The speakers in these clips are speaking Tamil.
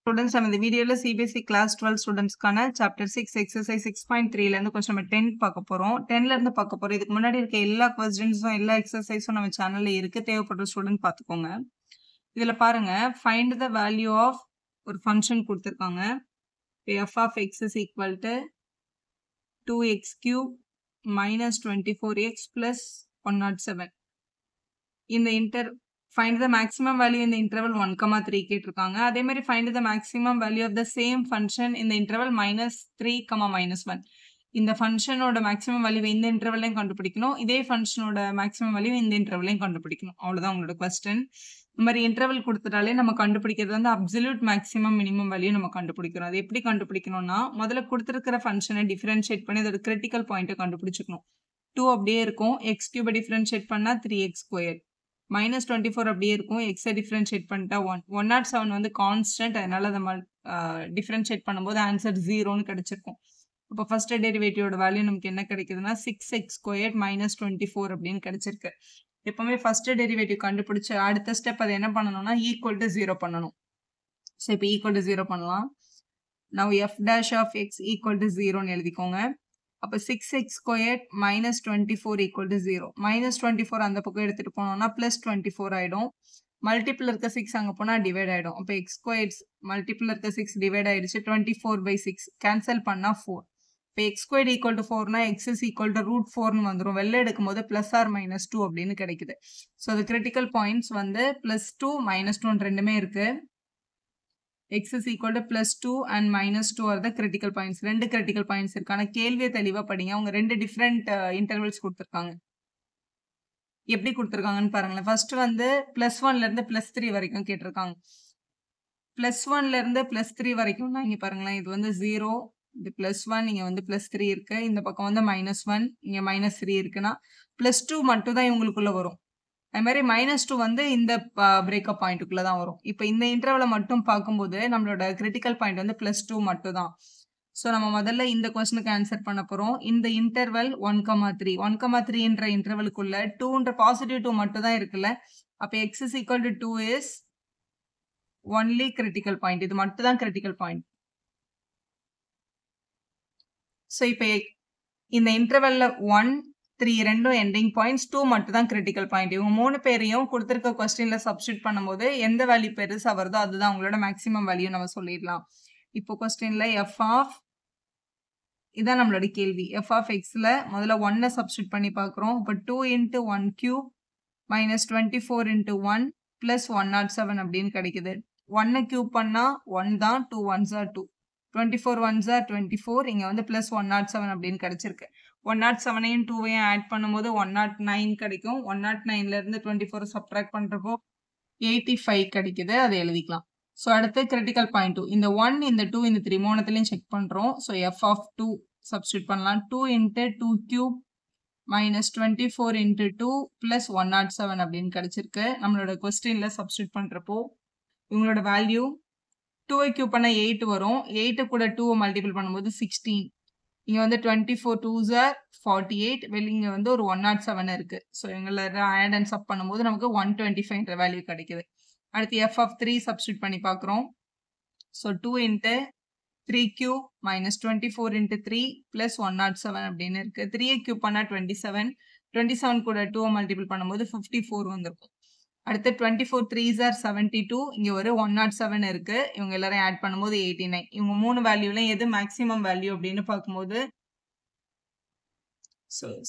ஸ்டூடெண்ட்ஸ் நம்ம இந்த வீடியோல சிபிஎஸ்இ கிளாஸ் 12 ஸ்டூடெண்ட்ஸ்க்கான சாப்டர் 6 எக்ஸசைஸ் 6.3ல இருந்து கொஸ்டின் நம்பர் 10 பார்க்க போறோம். 10ல இருந்து பார்க்க போறோம். இதுக்கு முன்னாடி இருக்க எல்லா கொஸ்டின்ஸும் எல்லா எக்ஸசைஸும் நம்ம சேனல்ல இருக்கு. தேவைப்படுற ஸ்டூடெண்ட் பார்த்துக்கோங்க. இதுல பாருங்க, ஃபைண்ட் த வேல்யூ ஆஃப் ஒரு ஃபங்க்ஷன் கொடுத்துருக்காங்க. f of x is equal to 2x cube minus 24x plus 107. இந்த find the maximum value in the interval 1, 3 கேட்டிருக்காங்க. அதே மாதிரி find the maximum value of the same function in the interval -3, -1. இந்த ஃபங்க்ஷனோட மேக்ஸிமம் வேல்யூ இந்த இன்டர்வல்லையும் கண்டுபிடிக்கணும். இதே ஃபங்க்ஷனோட மேக்ஸிமம் வேல்யூ இந்த இன்டர்வல்லையும் கண்டுபிடிக்கணும். அவ்வளவுதான் உங்களோட கொஸ்டின். இந்த மாதிரி இன்டர்வல் கொடுத்துட்டாலே நம்ம கண்டுபிடிக்கிறது வந்து அப்சல்யூட் மேக்ஸிமம் மினிமம் வேல்யூ நம்ம கண்டுபிடிக்கிறோம். அது எப்படி கண்டுபிடிக்கணும்னா, முதல்ல கொடுத்துருக்கிற ஃபங்க்ஷனை டிஃபரன்ஷியேட் பண்ணி அதோட கிரிட்டிக்கல் பாயிண்ட்டை கண்டுபிடிச்சிக்கணும். 2 அப்படியே இருக்கும். எக்ஸ் கியூபை டிஃபரன்ஷியேட் பண்ணா 3x². -24 அப்படியே இருக்கும். எக்ஸை டிஃபரன்ஷியேட் பண்ணிட்டா 1. 107 வந்து கான்ஸ்டன்ட். அதனால நம்ம டிஃபரன்ஷியேட் பண்ணும்போது ஆன்சர் 0ன்னு கிடைச்சிருக்கும். இப்போ ஃபர்ஸ்ட் டெரிவேட்டிவோட வேல்யூ நமக்கு என்ன கிடைக்குதுன்னா 6x² -24 அப்படின்னு கிடைச்சிருக்கு. எப்பவுமே ஃபர்ஸ்ட் டெரிவேட்டிவ் கண்டுபிடிச்ச அடுத்த ஸ்டெப் அதை என்ன பண்ணணும்னா ஈக்குவல் டு 0 பண்ணணும். ஸோ இப்போ ஈக்குவல் டு 0 பண்ணலாம். Now f dash of x equal to 0ன்னு எழுதிக்கோங்க. அப்போ 6x² -24 ஈக்குவல் டு 0. -24 அந்த பக்கம் எடுத்துட்டு போனோம்னா +24 ஆயிடும். மல்டிபிள் இருக்க 6 அங்கே போனால் டிவைட் ஆயிடும். அப்போ x² மல்டிபிள் இருக்க 6 டிவைட் ஆயிடுச்சு. 24/6 கேன்சல் பண்ணா 4. இப்போ x² ஈக்குவல் டு 4னா x is equal to √4ன்னு வந்துடும். வெளில எடுக்கும் போது +or-2 அப்படின்னு கிடைக்குது. ஸோ அது கிரிட்டிக்கல் பாயிண்ட்ஸ் வந்து +2 -2 ரெண்டுமே இருக்கு. x is equal to +2 and -2 are the critical points. ரெண்டு critical points இருக்கான கேள்வியை தெளிவா படிங்க. அவங்க ரெண்டு டிஃப்ரெண்ட் இன்டர்வல்ஸ் கொடுத்துருக்காங்க. எப்படி கொடுத்துருக்காங்கன்னு பாருங்களேன். ஃபர்ஸ்ட் வந்து +1ல இருந்து +3 வரைக்கும் கேட்டிருக்காங்க. +1ல இருந்து +3 வரைக்கும்னா இங்க பாருங்களேன், இது வந்து 0, இது +1, இங்க வந்து +3 இருக்கு. இந்த பக்கம் வந்து -1, இங்க -3 இருக்குன்னா +2 மட்டும் தான் இவங்களுக்குள்ள வரும். அது மாதிரி -2 வந்து இந்த பிரேக்கப் பாயிண்ட்டுக்குள்ள தான் வரும். இப்போ இந்த இன்டர்வலை மட்டும் பார்க்கும்போது நம்மளோட கிரிட்டிக்கல் பாயிண்ட் வந்து +2 மட்டும் தான். ஸோ நம்ம முதல்ல இந்த கொஸ்டினுக்கு ஆன்சர் பண்ண போறோம். இந்த இன்டர்வல் 1, 3ன்ற இன்டர்வலுக்குள்ள 2ன்ற பாசிட்டிவ் 2 மட்டும் தான் இருக்குல்ல. அப்போ x is equal to 2 is only critical point. இது மட்டும் தான் கிரிட்டிக்கல் பாயிண்ட். ஸோ இப்போ இந்த இன்டர்வல்ல 1, 3 ரெண்டும் எண்டிங் பாயிண்ட்ஸ், 2 மட்டும் தான் கிரிட்டிக்கல் பாயிண்ட். இவங்க 3 பேரையும் கொடுத்துருக்க கொஸ்டின்ல சப்ஸ்டியூட் பண்ணும்போது எந்த வேல்யூ பெருசா வருதோ அதுதான் உங்களோட மேக்ஸிமம் வேல்யூ நம்ம சொல்லிடலாம். இப்போ கொஸ்டின்ல இதான் நம்மளோட கேள்வி. f of xல முதல்ல 1 சப்ஸ்டியூட் பண்ணி பார்க்குறோம். இப்போ 2 × 1³ -24 × 1 + 107 அப்படின்னு கிடைக்குது. 1 கியூப் பண்ணா 1 தான், 2 1s are 2, 24 1s are 24. இங்க வந்து +107 அப்படின்னு கிடைச்சிருக்கு. 107ஐயும் 2ஐயும் ஆட் பண்ணும்போது 109 கிடைக்கும். 109ல இருந்து 24 சப்ட்ராக்ட் பண்றப்போ 85 கிடைக்குது. அதை எழுதிக்கலாம். ஸோ அடுத்து கிரிட்டிக்கல் பாயிண்ட் 2. இந்த 1, இந்த 2, இந்த 3 மூணுத்துலையும் செக் பண்றோம். ஸோ f of 2 சப்ஸ்டியூட் பண்ணலாம். 2 × 2³ -24 × 2 + 107 அப்படின்னு கிடைச்சிருக்கு. நம்மளோட கொஸ்டின்ல சப்ஸ்டியூட் பண்றப்போ இவங்களோட வேல்யூ 2ஐ கியூப் பண்ணா 8 வரும். 8 கூட 2 மல்டிபிள் பண்ணும்போது 16. இங்க வந்து 24 2s are 48. வெளிங்க வந்து ஒரு 107 இருக்கு. ஸோ இவங்கள ஆட் அண்ட் சப் பண்ணும்போது நமக்கு 125ன்ற வேல்யூ கிடைக்குது. அடுத்து f of 3 சப்ஸ்டியூட் பண்ணி பார்க்குறோம். ஸோ 2 × 3³ -24 × 3 + 107 அப்படின்னு இருக்கு. 3ஐ கியூப் பண்ணா 27. 27 கூட 2 மல்டிபிள் பண்ணும்போது 54 வந்திருக்கும். அடுத்து 24 3s are 72. இங்க ஒரு 107 இருக்கு. இவங்க எல்லாரும் ஆட் பண்ணும்போது 89. இவங்க 3 வேல்யூலையும் எது மேக்ஸிமம் வேல்யூ அப்படின்னு பார்க்கும்போது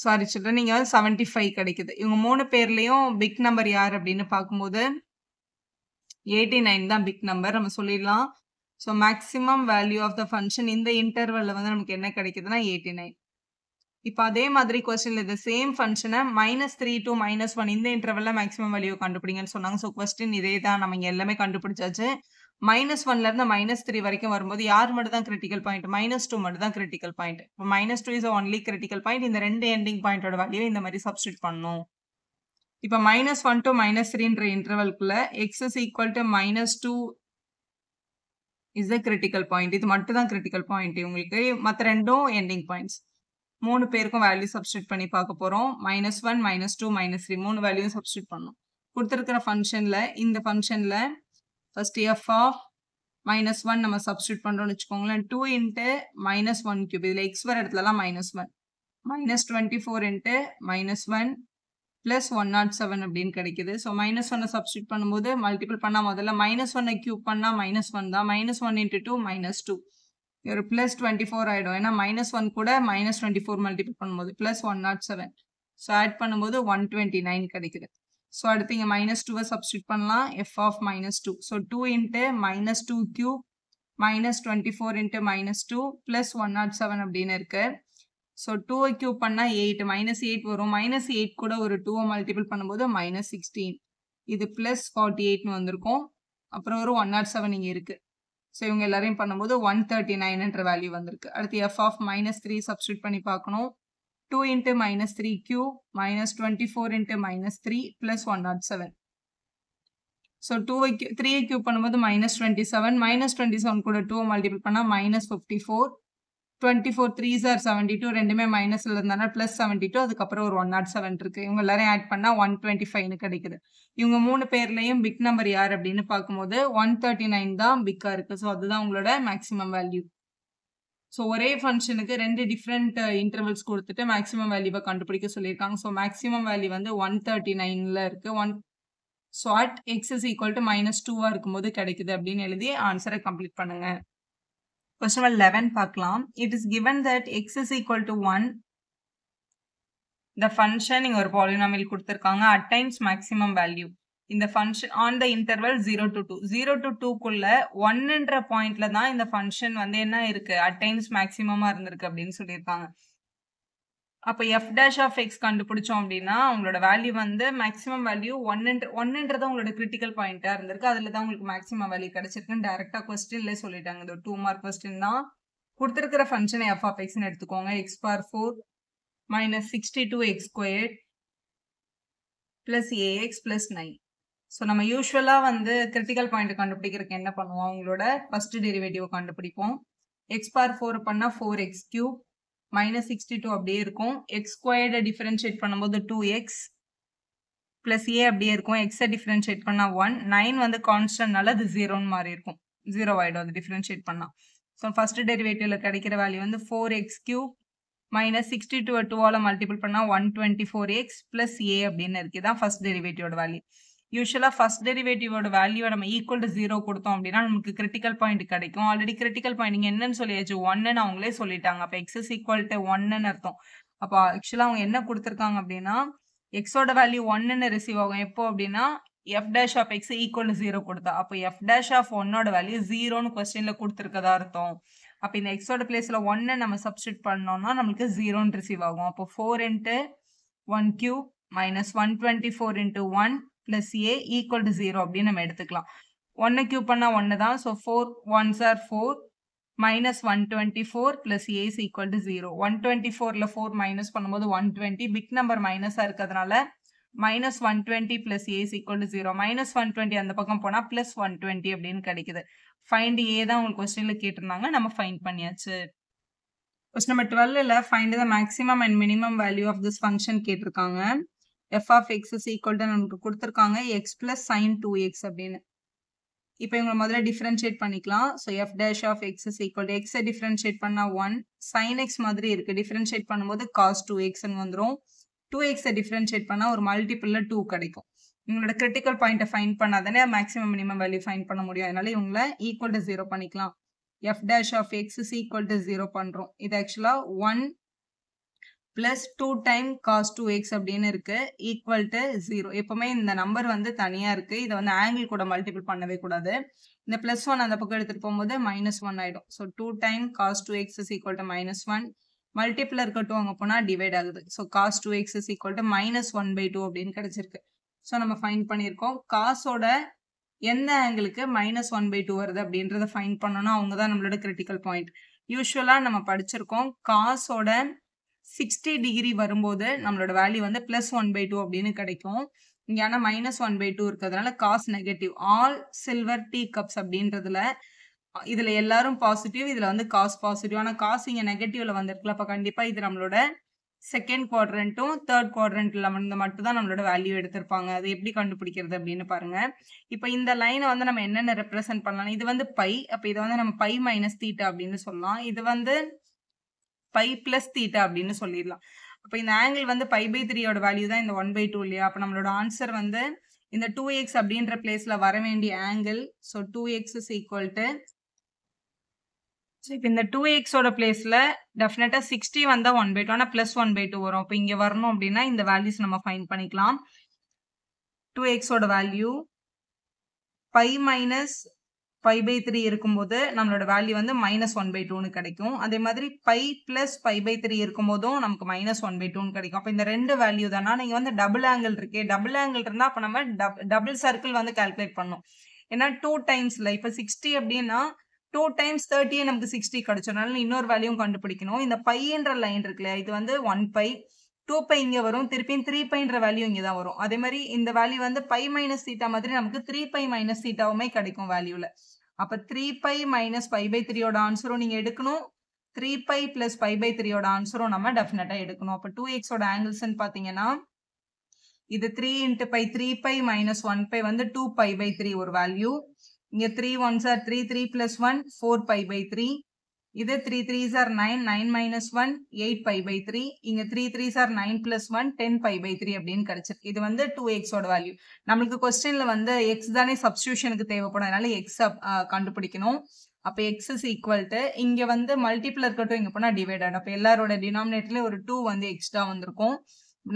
சாரி சில்ட்ரன், நீங்க 75 கிடைக்குது. இவங்க 3 பேர்லயும் பிக் நம்பர் யார் அப்படின்னு பார்க்கும்போது 89 தான் பிக் நம்பர் நம்ம சொல்லிடலாம். So maximum value of the function இந்த இன்டர்வல்ல வந்து நமக்கு என்ன கிடைக்குதுன்னா 89. இப்போ அதே மாதிரி கொஸ்டின்ல இந்த சேம் ஃபங்க்ஷனை -3 to -1 இந்த இன்டர்வல்ல மேக்ஸிமம் வேல்யூ கண்டுபிடிங்கன்னு சொன்னாங்க. ஸோ கொஸ்டின் இதே தான், நம்ம இங்க எல்லாமே கண்டுபிடிச்சாச்சு. -1ல இருந்து -3 வரைக்கும் வரும்போது யார் மட்டும் தான் கிரிட்டிக்கல் பாயிண்ட்? -2 மட்டும் தான் கிரிட்டிக்கல் பாயிண்ட். இப்போ -2 இஸ் ஒன்லி கிரிட்டிக்கல் பாயிண்ட். இந்த ரெண்டு எண்டிங் பாயிண்டோட வேல்யூ இந்த மாதிரி சப்ஸ்டியூட் பண்ணணும். இப்போ -1 to -3ன்ற இன்டர்வல்குள்ள x is equal to -2 is the critical point. இது மட்டும் தான் கிரிட்டிக்கல் பாயிண்ட். உங்களுக்கு மற்ற ரெண்டும் எண்டிங் பாயிண்ட்ஸ். 3 பேருக்கும் வேல்யூ சப்ஸ்டியூட் பண்ணி பார்க்க போறோம். -1 -2 -3 3 வேல்யூவும் சப்ஸ்டியூட் பண்ணணும். கொடுத்துருக்கிற ஃபங்க்ஷன்ல இந்த ஃபங்க்ஷன்ல ஃபர்ஸ்ட் f of -1 நம்ம சப்ஸ்டிட்யூட் பண்றோம்னு வச்சுக்கோங்களேன். 2 இன்ட்டு -1 கியூப். இதுல x வர இடத்துலலாம் -1. -24 இன்ட்டு -1 பிளஸ் 107 அப்படின்னு கிடைக்குது. ஸோ -1 சப்ஸ்டிட்யூட் பண்ணும்போது மல்டிபிள் பண்ணா முதல்ல -1 கியூப் பண்ணா -1 தான். -1 இன்ட்டு 2 -2. ஒரு பிளஸ் 24 ஆயிடும். ஏன்னா -1 கூட -24 மல்டிபிள் பண்ணும்போது பிளஸ் 107. ஸோ ஆட் பண்ணும்போது 129 கிடைக்குது. ஸோ அடுத்து இங்கே -2 சப்ஸ்டிட்யூட் பண்ணலாம். f of -2. So 2 into -2 cube -24 into -2 plus 107 அப்படின்னு இருக்கு. ஸோ 2 கியூப் பண்ணா 8 -8 வரும். -8 கூட ஒரு 2 மல்டிபிள் பண்ணும்போது -16. இது பிளஸ் 48ன்னு வந்திருக்கும். அப்புறம் ஒரு 107 இங்கே இருக்கு. ஸோ இவங்க எல்லாரையும் பண்ணும்போது 139 வேல்யூ வந்திருக்கு. அடுத்து f ஆஃப் -3 சப்ஸ்டிட்யூட் பண்ணி பார்க்கணும். 2 into -3 cube -24 into -3 plus 107. So 3 cube பண்ணும்போது -27 -27 கூட 2 மல்டிபிள் பண்ணால் -54. 24 3s are 72 ரெண்டுமே மைனஸ்ல இருந்தாலும் பிளஸ் 72. அதுக்கப்புறம் ஒரு 107 இருக்கு. இவங்க எல்லாரையும் ஆட் பண்ணா 125 கிடைக்குது. இவங்க 3 பேர்லயும் பிக் நம்பர் யார் அப்படின்னு பார்க்கும்போது 139 தான் பிக்கா இருக்கு. ஸோ அதுதான் உங்களோட மேக்ஸிமம் வேல்யூ. ஸோ ஒரே ஃபங்க்ஷனுக்கு 2 டிஃப்ரெண்ட் இன்டர்வல்ஸ் கொடுத்துட்டு மேக்ஸிமம் வேல்யூவை கண்டுபிடிக்க சொல்லியிருக்காங்க. ஸோ மேக்ஸிமம் வேல்யூ வந்து 139ல இருக்கு. So at X is equal to -2 இருக்கும்போது கிடைக்குது அப்படின்னு எழுதி ஆன்சரை கம்ப்ளீட் பண்ணுங்க. Question number 11 பார்க்கலாம். It is given that x is equal to 1. The function இங்க ஒரு polynomial கொடுத்திருக்காங்க attains maximum value. இந்த function on the interval 0 to 2. 0 to 2 குள்ள 1ன்ற பாயிண்ட்ல தான் இந்த function வந்து என்ன இருக்கு attains maximum இருந்திருக்கு அப்படின்னு சொல்லியிருக்காங்க. அப்போ f dash of x கண்டுபிடிச்சோம் அப்படின்னா உங்களோட வேல்யூ வந்து மேக்ஸிமம் வேல்யூ 1ன்றது உங்களோட கிரிட்டிக்கல் பாயிண்டா இருந்திருக்கு. அதுல தான் உங்களுக்கு மேக்ஸிமம் வேல்யூ கிடைச்சிருக்குன்னு டைரக்டா கொஸ்டின்ல சொல்லிட்டாங்க. இது 2 மார்க் கொஸ்டின் தான். கொடுத்திருக்கிற ஃபங்க்ஷனை f of x ன்னு எடுத்துக்கோங்க. x power 4 minus 62x squared plus ax plus 9. So நம்ம யூஸ்வலா வந்து கிரிட்டிக்கல் பாயிண்ட் கண்டுபிடிக்கிறதுக்கு என்ன பண்ணுவோம், உங்களோட ஃபர்ஸ்ட் டெரிவேட்டிவ் கண்டுபிடிப்போம். x power 4 பண்ணா 4x cube -62 அப்படியே இருக்கும். எக்ஸ் ஸ்கொயர்டை டிஃபரன்ஷியேட் பண்ணும்போது 2x பிளஸ் ஏ அப்படியே இருக்கும். எக்ஸை டிஃபரன்ஷியேட் பண்ணா 1. 9 வந்து கான்ஸ்டன்ட்னால அது 0ன்னு மாறி இருக்கும். 0 ஆயிடும் அது டிஃபரன்ஷியேட் பண்ணா. ஸோ ஃபர்ஸ்ட் டெரிவேட்டிவ்ல கிடைக்கிற வேல்யூ வந்து 4x கியூப் -62 2ஆல மல்டிபிள் பண்ணா 124x பிளஸ் ஏ அப்படின்னு இருக்கு. இதான் ஃபர்ஸ்ட் டெரிவேட்டிவோட வேல்யூ. யூஸ்வலா ஃபர்ஸ்ட் டெரிவேட்டிவோட வேல்யூ நம்ம ஈக்குவல் டு 0 கொடுத்தோம் அப்படின்னா நமக்கு கிரிட்டிக்கல் பாயிண்ட் கிடைக்கும். ஆல்ரெடி கிரிட்டிக்கல் பாயிண்ட் என்னன்னு சொல்லியாச்சு, 1ன்னு அவங்களே சொல்லிட்டாங்க. அப்போ எக்ஸ் இஸ் ஈக்குவல் டு 1ன்னு அர்த்தம். அப்போ ஆக்சுவலா அவங்க என்ன கொடுத்துருக்காங்க அப்படின்னா எக்ஸோட வேல்யூ 1ன்னு ரிசீவ் ஆகும். எப்போ அப்படின்னா f dash of x equal to 0 கொடுத்தா. அப்போ f dash of 1ஓட வேல்யூ 0ன்னு கொஸ்டின்ல கொடுத்துருக்கதா அர்த்தம். அப்போ இந்த எக்ஸோட பிளேஸ்ல 1 நம்ம சப்ஸ்டிட் பண்ணோம்னா நமக்கு 0ன்னு ரிசீவ் ஆகும். அப்போ 4 into 1 cube -124 into 1 plus A equal to 0 அப்படின்னு நம்ம எடுத்துக்கலாம். 1 கியூப் பண்ணா 1 தான். So 4 1s are 4 -124 plus A is equal to 0. 124ல 4 minus பண்ணும்போது 120. பிக் நம்பர் மைனஸா இருக்கிறதுனால -120 plus A is equal to 0. -120 அந்த பக்கம் போனா பிளஸ் 120 அப்படின்னு கிடைக்குது. ஃபைண்ட் ஏ தான் உங்களுக்கு கொஸ்டின்ல கேட்டிருந்தாங்க, நம்ம ஃபைண்ட் பண்ணியாச்சு. கொஸ்டின் நம்பர் 12ல find the maximum and minimum value of this function கேட்டிருக்காங்க. f of x is equal to நமக்கு கொடுத்திருக்காங்க x plus sin 2x அப்படின்னு. இப்போ இவங்க முதல்ல டிஃபரன்ஷியேட் பண்ணிக்கலாம். So f dash of x is equal to x differentiate பண்ணா 1 sin x மாதிரி இருக்கு. டிஃபரன்ஷியேட் பண்ணும்போது cos 2xன்னு வந்துடும். 2x டிஃபரன்ஷியேட் பண்ணா ஒரு மல்டிபிள்ல 2 கிடைக்கும். இவங்களோட கிரிட்டிக்கல் பாயிண்ட்டை ஃபைண்ட் பண்ணாதானே மேக்ஸிமம் மினிமம் வேல்யூ ஃபைண்ட் பண்ண முடியும். அதனால இவங்களை ஈக்குவல் டு 0 பண்ணிக்கலாம். f dash of x is equal to 0 பண்றோம். இது ஆக்சுவலா 1 பிளஸ் 2 டைம் cos 2x அப்படின்னு இருக்கு ஈக்குவல் டு 0. எப்பவுமே இந்த நம்பர் வந்து தனியா இருக்கு. இதை வந்து ஆங்கிள் கூட மல்டிபிள் பண்ணவே கூடாது. இந்த பிளஸ் 1 அந்த பக்கம் எடுத்துட்டு போகும்போது -1 ஆயிடும். So 2 time cos 2x is equal to -1. Multiple இருக்கட்டும் அங்கே போனால் டிவைட் ஆகுது. So cos 2x is equal to -1/2 அப்படின்னு கிடைச்சிருக்கு. ஸோ நம்ம ஃபைண்ட் பண்ணியிருக்கோம். காசோட எந்த ஆங்கிளுக்கு -1/2 வருது அப்படின்றத ஃபைண்ட் பண்ணோம்னா அவங்க தான் நம்மளோட கிரிட்டிக்கல் பாயிண்ட். யூஸ்வலா நம்ம படிச்சிருக்கோம் காசோட 60 டிகிரி வரும்போது நம்மளோட வேல்யூ வந்து +1/2 அப்படின்னு கிடைக்கும். இங்க ஆனா -1/2 இருக்கிறதுனால cause negative. All silver tea cups அப்படின்றதுல இதுல எல்லாரும் பாசிட்டிவ், இதுல வந்து காஸ் பாசிட்டிவ். ஆனா காஸ் இங்க நெகட்டிவ்ல வந்திருக்குல்ல, அப்ப கண்டிப்பா இது நம்மளோட செகண்ட் குவாட்ரண்ட்டும் தேர்ட் குவாட்ரண்ட்ல மட்டும் தான் நம்மளோட வேல்யூ எடுத்திருப்பாங்க. அது எப்படி கண்டுபிடிக்கிறது அப்படின்னு பாருங்க. இப்போ இந்த லைனை வந்து நம்ம என்னென்ன ரெப்ரசென்ட் பண்ணலாம்? இது வந்து பை. அப்போ இதை வந்து நம்ம பை மைனஸ் தீட்டா அப்படின்னு சொல்லலாம். இது வந்து பை பிளஸ் தீட்டா அப்படின்னு சொல்லிடலாம். அப்போ இந்த ஆங்கிள் வந்து பை பை 3யோட வேல்யூ தான் இந்த 1/2 இல்லையா? அப்போ நம்மளோட ஆன்சர் வந்து இந்த 2x அப்படின்ற பிளேஸ்ல வர வேண்டிய angle. So 2x is equal to, so இப்போ இந்த 2xோட பிளேஸ்ல டெஃபினட்டா 60 வந்தா 1/2 ஆனால் பிளஸ் 1/2 வரும். அப்போ இங்க வரணும் அப்படின்னா இந்த வேல்யூஸ் நம்ம ஃபைண்ட் பண்ணிக்கலாம். 2xோட value pi minus pi by 3 இருக்கும்போது நம்மளோட வேல்யூ வந்து மைனஸ் 1/2ன்னு கிடைக்கும். அதே மாதிரி பை பிளஸ் பை பை 3 இருக்கும்போதும் நமக்கு மைனஸ் 1/2ன்னு கிடைக்கும். அப்போ இந்த ரெண்டு வேல்யூ தானா? நீங்க வந்து டபுள் ஆங்கிள் இருக்கே, டபுள் ஆங்கிள் இருந்தா அப்போ நம்ம டபுள் சர்க்கிள் வந்து கால்குலேட் பண்ணணும். ஏன்னா 2 டைம்ஸ்ல இப்போ 60 அப்படின்னா 2 டைம்ஸ் 30 நமக்கு 60 கிடைச்சதுனால இன்னொரு வேல்யூவும் கண்டுபிடிக்கணும். இந்த பைன்ற லைன் இருக்குல்ல, இது வந்து 1 பை, 2 பை இங்க வரும், திருப்பியும் 3 பைன்ற வேல்யூ இங்க தான் வரும். அதே மாதிரி இந்த வேல்யூ வந்து பை மைனஸ் தீட்டா மாதிரி நமக்கு 3 பை மைனஸ் தீட்டாவுமே கிடைக்கும் வேல்யூல. அப்ப 3 பை மைனஸ் பை பை 3யோட ஆன்சரும் நீங்க எடுக்கணும். 3 பை பிளஸ் பை பை 3யோட ஆன்சரும் நம்ம டெஃபினட்டா எடுக்கணும். அப்ப 2xோட ஆங்கிள்ஸ்ன்னு பாத்தீங்கன்னா இது 3 into pi 3 pi minus 1 pi வந்து 2 பை பை 3 ஒரு வேல்யூ. இங்க 3 1s are 3, 3 plus 1 4 pi by 3. இது 3 3s are 9, 9 minus 1 8 pi by 3. இங்க 3 3s are 9 plus 1 10 pi by 3 அப்படின்னு கிடைச்சிருக்கு. இது வந்து 2xோட வேல்யூ. நம்மளுக்கு கொஸ்டின்ல வந்து x தானே சப்ஸ்டியூஷனுக்கு தேவைப்படும், அதனால x கண்டுபிடிக்கணும். அப்ப x is equal to, இங்க வந்து மல்டிபிள் இருக்கட்டும், இங்க போனா டிவைடட். அப்ப எல்லாரோட டினாமினேட்டர்ல ஒரு 2 வந்து எக்ஸ்ட்ரா வந்திருக்கும்.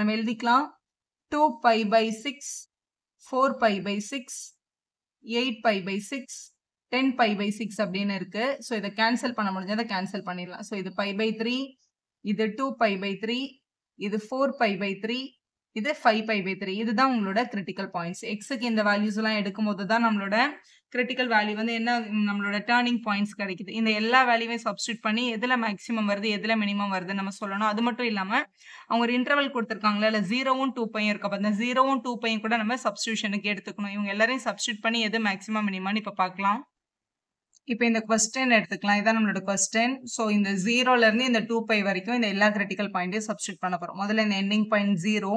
நம்ம எழுதிக்கலாம் 2 pi pi 6, 4 pi pi 6, 8 pi pi 6, 10 pi pi 6 அப்படின்னு இருக்கு. ஸோ இதை கேன்சல் பண்ண முடிஞ்சதை கேன்சல் பண்ணிடலாம். ஸோ இது பை பை 3, இது 2 பை பை 3, இது 4 பை பை 3, இது 5 பை பை 3. இதுதான் உங்களோட கிரிட்டிக்கல் பாயிண்ட்ஸ். எக்ஸுக்கு இந்த வேல்யூஸ் எல்லாம் எடுக்கும் போது தான் நம்மளோட கிரிட்டிக்கல் வேல்யூ வந்து என்ன, நம்மளோட டேர்னிங் பாயிண்ட்ஸ் கிடைக்குது. இந்த எல்லா வேல்யூவையும் சப்ஸ்டியூட் பண்ணி எதுல மேக்ஸிமம் வருது எதுல மினிமம் வருதுன்னு நம்ம சொல்லணும். அது மட்டும் இல்லாம அவங்க ஒரு இன்டர்வல் கொடுத்துருக்காங்களா, இல்லை 0வும் 2 பையும் இருக்கு. அப்போ அந்த 0வும் 2 பையும் கூட நம்ம சப்ஸ்டியூஷனுக்கு எடுத்துக்கணும். இவங்க எல்லாரையும் சப்ஸ்டியூட் பண்ணி எது மேக்ஸிமம் மினிமம்னு இப்போ பார்க்கலாம். இப்போ இந்த கொஸ்டின் எடுத்துக்கலாம். இதான் நம்மளோட கொஸ்டின். ஸோ இந்த 0ல இருந்து இந்த 2 பை வரைக்கும் இந்த எல்லா கிரிட்டிக்கல் பாயிண்ட்டையும் சப்ஸ்டியூட் பண்ண போறோம். முதல்ல இந்த ending point 0.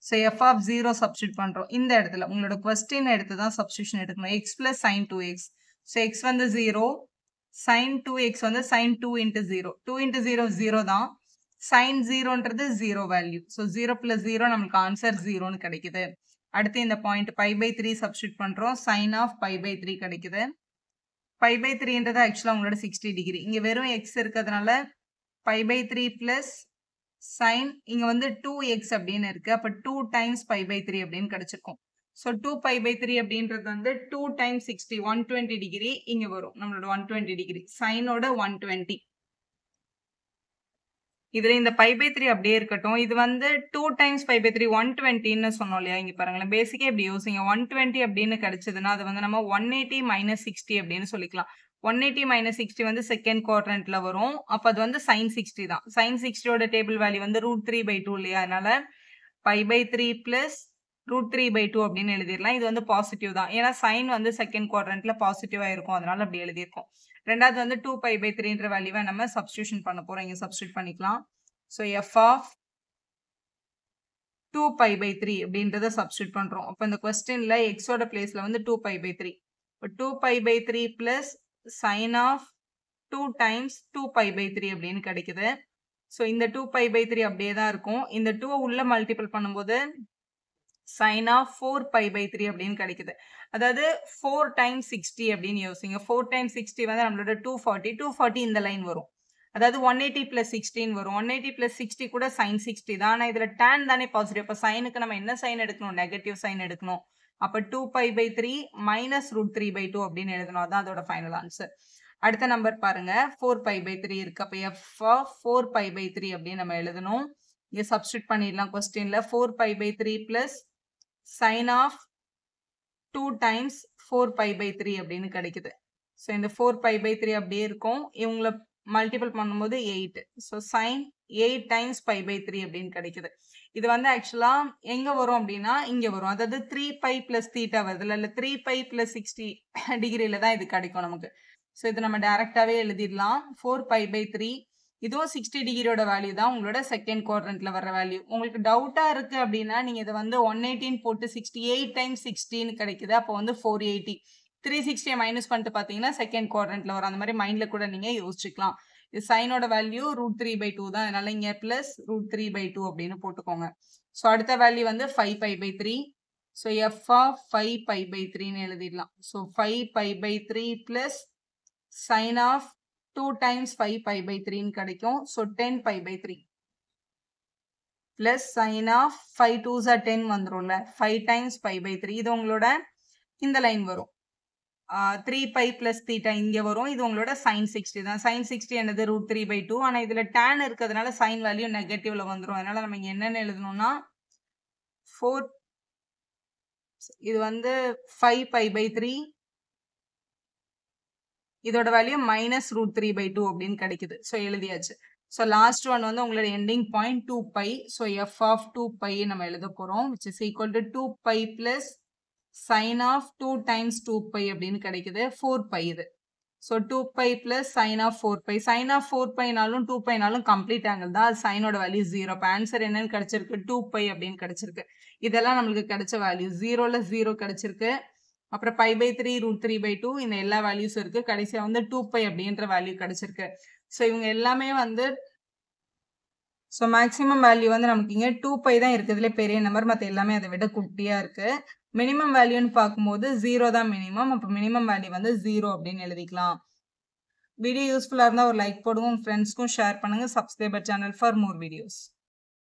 So f of 0 substitute பண்றோம். இந்த இடத்துல உங்களோட கொஸ்டின் எடுத்து தான் சப்ஸ்டியூஷன் எடுக்கணும். X plus sine 2x. So x வந்து 0, சைன் 2x வந்து சைன் 2 இன்ட்டு 0. 2 இன்ட்டு 0 0 தான். சைன் 0ன்றது 0 வேல்யூ. ஸோ 0 பிளஸ் 0 நமக்கு ஆன்சர் 0ன்னு கிடைக்குது. அடுத்து இந்த பாயிண்ட் பை பை 3 சப்ஸ்டியூட் பண்றோம். சைன் ஆஃப் பை பை 3 கிடைக்குது. பை பை 3ன்றது ஆக்சுவலா உங்களோட 60 டிகிரி. இங்க வெறும் எக்ஸ் இருக்கிறதுனால பை பை 3 பிளஸ் சைன், இங்க வந்து 2x அப்படின்னு இருக்கு. அப்ப 2 டைம்ஸ் பை பை 3 அப்படின்னு கிடைச்சிருக்கும். ஸோ 2 பை பை 3 அப்படின்றது வந்து 2 டைம்ஸ் 60 120 டிகிரி இங்க வரும். நம்மளோட 120 டிகிரி சைனோட 120. இதுல இந்த பை பை 3 அப்படியே இருக்கட்டும். இது வந்து 2 டைம்ஸ் பை பை 3 120ன்னு சொன்னோம் இல்லையா? இங்க பாருங்களேன், பேசிக்கா இப்படி யோசிங்க. 120 அப்படின்னு கிடைச்சதுன்னா அது வந்து நம்ம 180 மைனஸ் 60 அப்படின்னு சொல்லிக்கலாம். 180 மைனஸ் 60 வந்து செகண்ட் குவாட்ரண்ட்ல வரும். அப்ப அது வந்து சைன் 60 தான். சைன் 60யோட டேபிள் வேல்யூ வந்து √3/2 இல்லையா? அதனால பை பை 3 பிளஸ் √3/2 அப்படின்னு எழுதிடலாம். இது வந்து பாசிட்டிவ் தான், ஏன்னா சைன் வந்து செகண்ட் குவாட்ரண்ட்ல பாசிட்டிவா இருக்கும், அதனால அப்படி எழுதியிருக்கோம். ரெண்டாவது வந்து 2 பை பை 3ன்ற வேல்யூவை நம்ம சப்ஸ்டியூஷன் பண்ண போறோம். இங்க சப்ஸ்டியூட் பண்ணிக்கலாம். So f of 2 pi by 3 அப்படின்றத சப்ஸ்டியூட் பண்றோம். அப்போ இந்த கொஸ்டின்ல எக்ஸோட பிளேஸ்ல வந்து 2 பை பை 3. இப்போ 2 pi by 3 plus sine of 2 times 2 pi by 3 அப்படின்னு கிடைக்குது. ஸோ இந்த 2 பை பை 3 அப்படியே தான் இருக்கும். இந்த 2 உள்ள மல்டிபிள் பண்ணும்போது சைன் ஆஃப் 4 பை பை 3 அப்படின்னு கிடைக்குது. அதாவது 4 டைம்ஸ் 60 அப்படின்னு யோசிங்க. 4 டைம்ஸ் 60 வந்து நம்மளோட 240. 240 இந்த லைன் வரும். அதாவது 180 பிளஸ் 16 வரும். 180 பிளஸ் 60 கூட சைன் 60 தான். ஆனால் இதுல tan தானே பாசிட்டிவ். அப்போ சைனுக்கு நம்ம என்ன சைன் எடுக்கணும்? நெகட்டிவ் சைன் எடுக்கணும். அப்போ 2 பை பை 3 மைனஸ் √3/2 அப்படின்னு எழுதணும். அதான் அதோட ஃபைனல் ஆன்சர். அடுத்த நம்பர் பாருங்க, 4 பை பை 3 இருக்கு. அப்போ எஃப் ஆஃப் 4 பை பை 3 அப்படின்னு நம்ம எழுதணும். இங்க சப்ஸ்டியூட் பண்ணிடலாம். கொஸ்டின்ல 4 pi by 3 plus sine of 2 times 4 pi by 3 அப்படின்னு கிடைக்குது. ஸோ இந்த 4 பை பை 3 அப்படியே இருக்கும். இவங்களை மல்டிபிள் பண்ணும்போது 8. So sine 8 times pi by 3 அப்படின்னு கிடைக்குது. இது வந்து ஆக்சுவலா எங்க வரும் அப்படின்னா இங்க வரும். அதாவது 3 பை பிளஸ் தீட்டா வருது இல்ல, 3 பை பிளஸ் 60 டிகிரியில தான் இது கிடைக்கும் நமக்கு. ஸோ இது நம்ம டைரக்டாவே எழுதிடலாம். 4 பை பை 3 இதுவும் 60 டிகிரியோட வேல்யூ தான் உங்களோட செகண்ட் குவாட்ரண்ட்ல வர வேல்யூ. உங்களுக்கு டவுட்டா இருக்கு அப்படின்னா நீங்க இதை வந்து 118 போட்டு 68 டைம்ஸ் 60 கிடைக்குது. அப்போ வந்து 480. 360 மைனஸ் பண்ணிட்டு பார்த்தீங்கன்னா செகண்ட் குவாட்ரண்ட்ல வரும். அந்த மாதிரி மைண்ட்ல கூட நீங்க யோசிச்சுக்கலாம். இது சைனோட வேல்யூ √3/2 தான். அதனால இங்க பிளஸ் √3/2 அப்படின்னு போட்டுக்கோங்க. ஸோ அடுத்த வேல்யூ வந்து 5π/3. ஸோ எஃப் ஆஃப் 5π/3ன்னு எழுதிடலாம். So 5π/3 plus sine of 2 times 5π/3ன்னு கிடைக்கும். So 10π/3 plus sine of 5 2s are 10 வந்துரும்ல. 5 டைம்ஸ் π/3 இது உங்களோட இந்த லைன் வரும். 3π பிளஸ் தீட்டா இங்க வரும். இது உங்களோட சைன் 60 தான். சைன் 60 என்னது √3/2. ஆனா இதுல tan இருக்கிறதுனால சைன் வேல்யூ நெகட்டிவ்ல வந்துரும். அதனால நம்ம இங்க என்னன்னு எழுதணும்னா 4 இது வந்து 5π/3 இதோட வேல்யூ மைனஸ் √3/2 அப்படின்னு கிடைக்குது. ஸோ எழுதியாச்சு. ஸோ லாஸ்ட் ஒன் வந்து உங்களோட ending point 2π. So f of 2π நம்ம எழுத போறோம். Which is equal to 2π plus sine of 2 times 2π அப்படின்னு கிடைக்குது. 4π இது. So 2π plus sine of 4π. Sine of 4πனாலும் 2πனாலும் கம்ப்ளீட் ஆங்கிள் தான். அது சைனோட வேல்யூ 0. அப்போ ஆன்சர் என்னன்னு கிடைச்சிருக்கு 2π அப்படின்னு கிடைச்சிருக்கு. இதெல்லாம் நம்மளுக்கு கிடைச்ச வேல்யூ. 0ல 0 கிடைச்சிருக்கு. அப்புறம் π/3 √3/2 இந்த எல்லா வேல்யூஸும் இருக்கு. கடைசியா வந்து 2π அப்படின்ற வேல்யூ கிடைச்சிருக்கு. ஸோ இவங்க எல்லாமே வந்து ஸோ மேக்ஸிமம் வேல்யூ வந்து நமக்கு இங்கே 2π தான் இருக்கிறதுலே பெரிய நம்பர். மற்ற எல்லாமே அதை விட குட்டியா இருக்கு. மினிமம் வேல்யூன்னு பார்க்கும்போது 0 தான் மினிமம். அப்போ மினிமம் வேல்யூ வந்து 0 அப்படின்னு எழுதிக்கலாம். வீடியோ யூஸ்ஃபுல்லாக இருந்தால் ஒரு லைக் போடுங்க. உங்கள் ஃப்ரெண்ட்ஸ்க்கும் ஷேர் பண்ணுங்க. Subscriber channel for more videos.